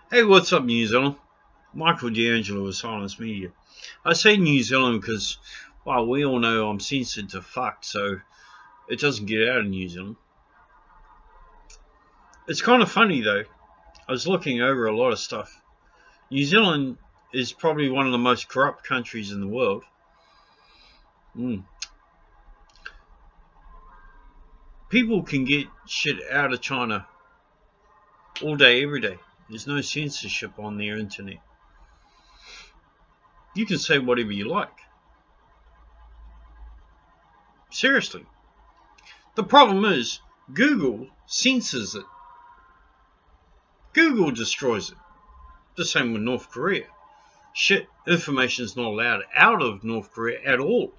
Hey, what's up, New Zealand? Michael D'Angelo with Silence Media. I say New Zealand because, well, we all know I'm censored to fuck, so it doesn't get out of New Zealand. It's kind of funny, though. I was looking over a lot of stuff. New Zealand is probably one of the most corrupt countries in the world. Mm. People can get shit out of China all day, every day. There's no censorship on their internet. You can say whatever you like. Seriously. The problem is, Google censors it. Google destroys it. The same with North Korea. Shit, information is not allowed out of North Korea at all.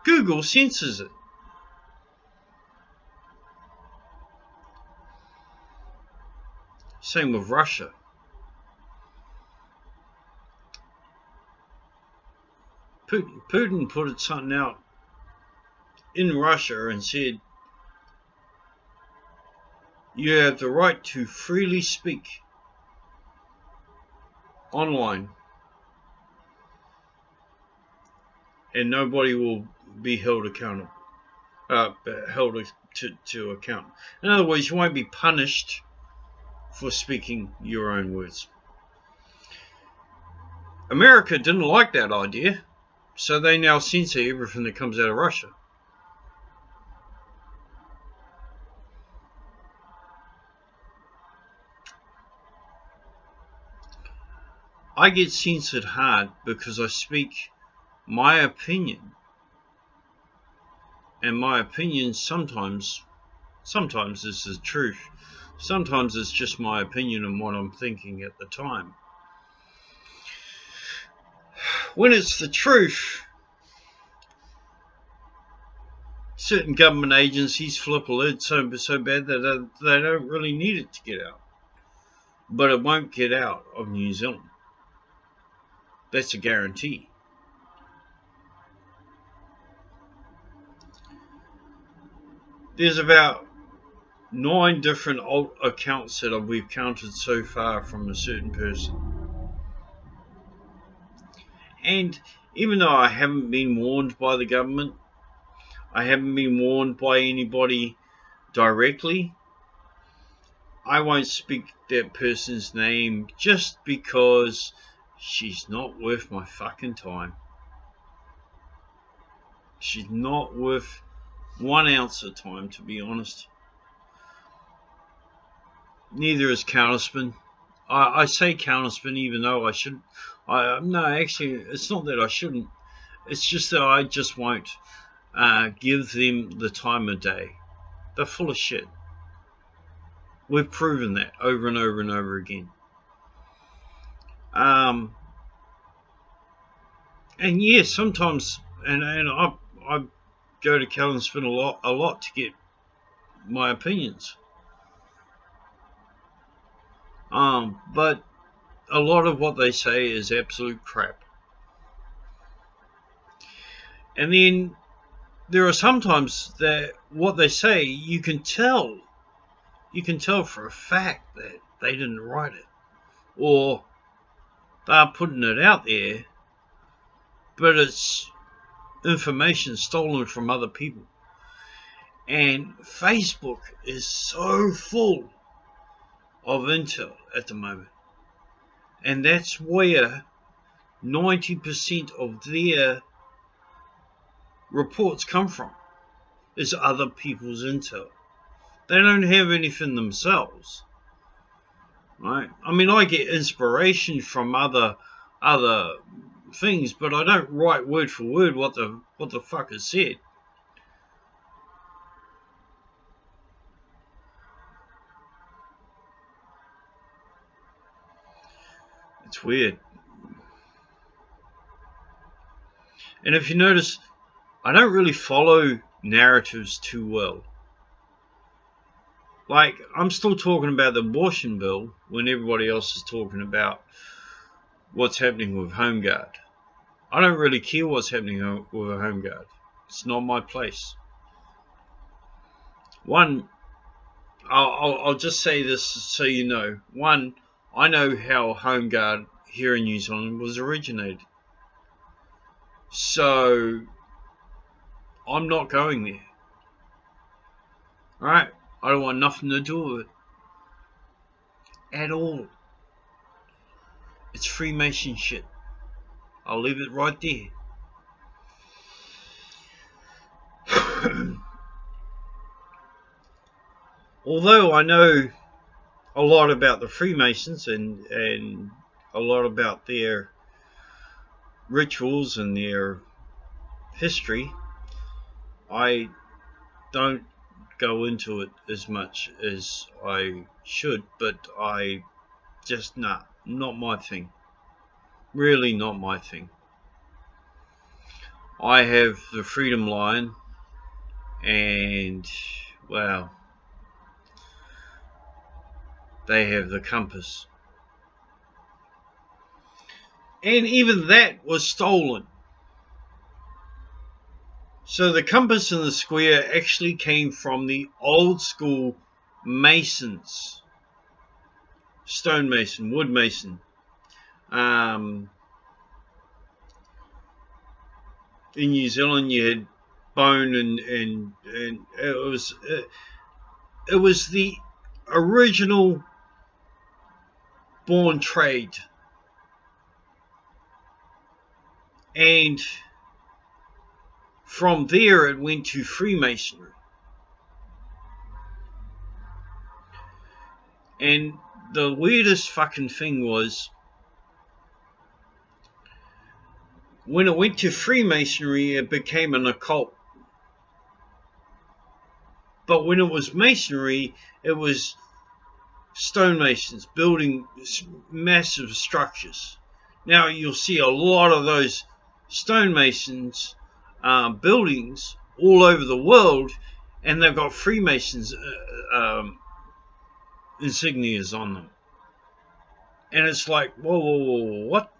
Google censors it. Same with Russia. Putin put something out in Russia and said, you have the right to freely speak online and nobody will be held accountable. Held to account. In other words, you won't be punished for speaking your own words. America didn't like that idea, so they now censor everything that comes out of Russia. I get censored hard because I speak my opinion, and my opinion sometimes is the truth. Sometimes it's just my opinion and what I'm thinking at the time. When it's the truth, certain government agencies flip a lid so bad that they don't really need it to get out. But it won't get out of New Zealand. That's a guarantee. There's about 9 different alt accounts that we've counted so far from a certain person. And even though I haven't been warned by the government, I haven't been warned by anybody directly, I won't speak that person's name just because she's not worth my fucking time. She's not worth 1 ounce of time, to be honest. Neither is Counterspin. I say Counterspin even though I shouldn't. No, actually, it's not that I shouldn't. It's just that I just won't give them the time of day. They're full of shit. We've proven that over and over and over again. And yeah, sometimes, and I go to Counterspin a lot to get my opinions. But a lot of what they say is absolute crap. And then there are sometimes that what they say, you can tell for a fact that they didn't write it, or they're putting it out there, but it's information stolen from other people. And Facebook is so full of intel at the moment, and that's where 90% of their reports come from, is other people's intel. They don't have anything themselves, right? I mean, I get inspiration from other things, but I don't write word for word what the fuck is said. It's weird. And if you notice, I don't really follow narratives too well. Like, I'm still talking about the abortion bill when everybody else is talking about what's happening with Home Guard. I don't really care what's happening with a Home Guard. It's not my place. One, I'll just say this so you know. One, I know how Home Guard here in New Zealand was originated. So I'm not going there. Alright? I don't want nothing to do with it. At all. It's Freemason shit. I'll leave it right there. Although I know a lot about the Freemasons and a lot about their rituals and their history, I don't go into it as much as I should, but I just, not my thing. Really not my thing. I have the Freedom Line, and, well, they have the Compass. And even that was stolen. So the compass and the square actually came from the old school masons. Stonemason, wood mason. In New Zealand you had bone and it was the original born trade. And from there it went to Freemasonry. And the weirdest fucking thing was, when it went to Freemasonry, it became an occult. But when it was Masonry, it was stonemasons building massive structures. Now you'll see a lot of those stonemasons buildings all over the world, and they've got Freemasons insignias on them. And it's like, whoa, what?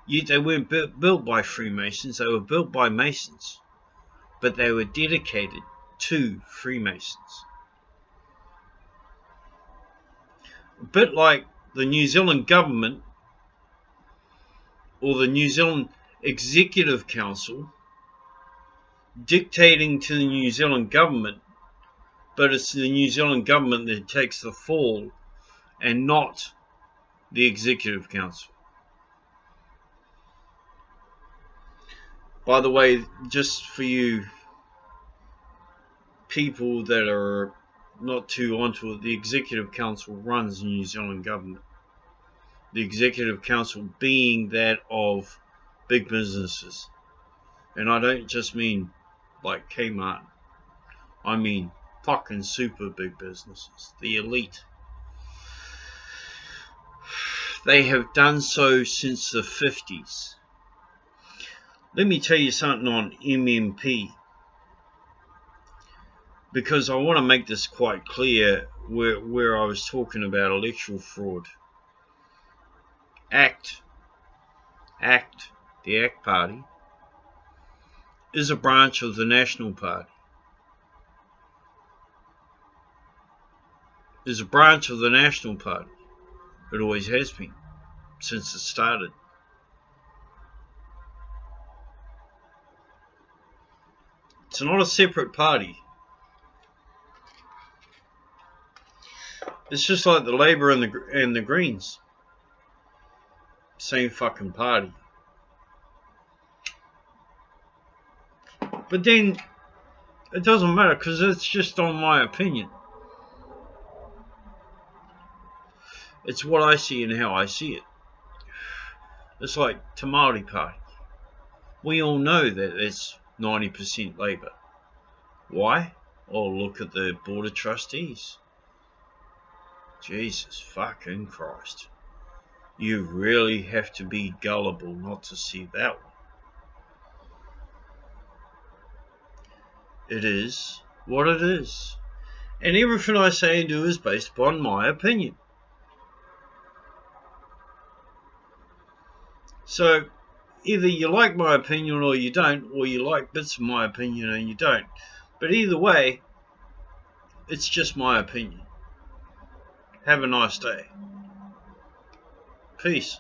They weren't built by Freemasons, they were built by Masons. But they were dedicated to Freemasons. A bit like the New Zealand government, or the New Zealand Executive Council, dictating to the New Zealand government, but it's the New Zealand government that takes the fall and not the Executive Council. By the way, just for you people that are not too onto it, the Executive Council runs the New Zealand government. The Executive Council being that of big businesses. And I don't just mean like Kmart. I mean fucking super big businesses. The elite. They have done so since the 50s. Let me tell you something on MMP, because I want to make this quite clear where I was talking about electoral fraud. ACT, the ACT Party, is a branch of the National Party. Is a branch of the National Party. It always has been, since it started. It's not a separate party. It's just like the Labour and the Greens. Same fucking party. But then it doesn't matter, because it's just on my opinion. It's what I see and how I see it. It's like Te Māori Party. We all know that it's 90% Labour. Why? Oh, look at the Board of Trustees. Jesus fucking Christ. You really have to be gullible not to see that one. It is what it is. And everything I say and do is based upon my opinion. So, either you like my opinion or you don't, or you like bits of my opinion and you don't. But either way, it's just my opinion. Have a nice day. Peace.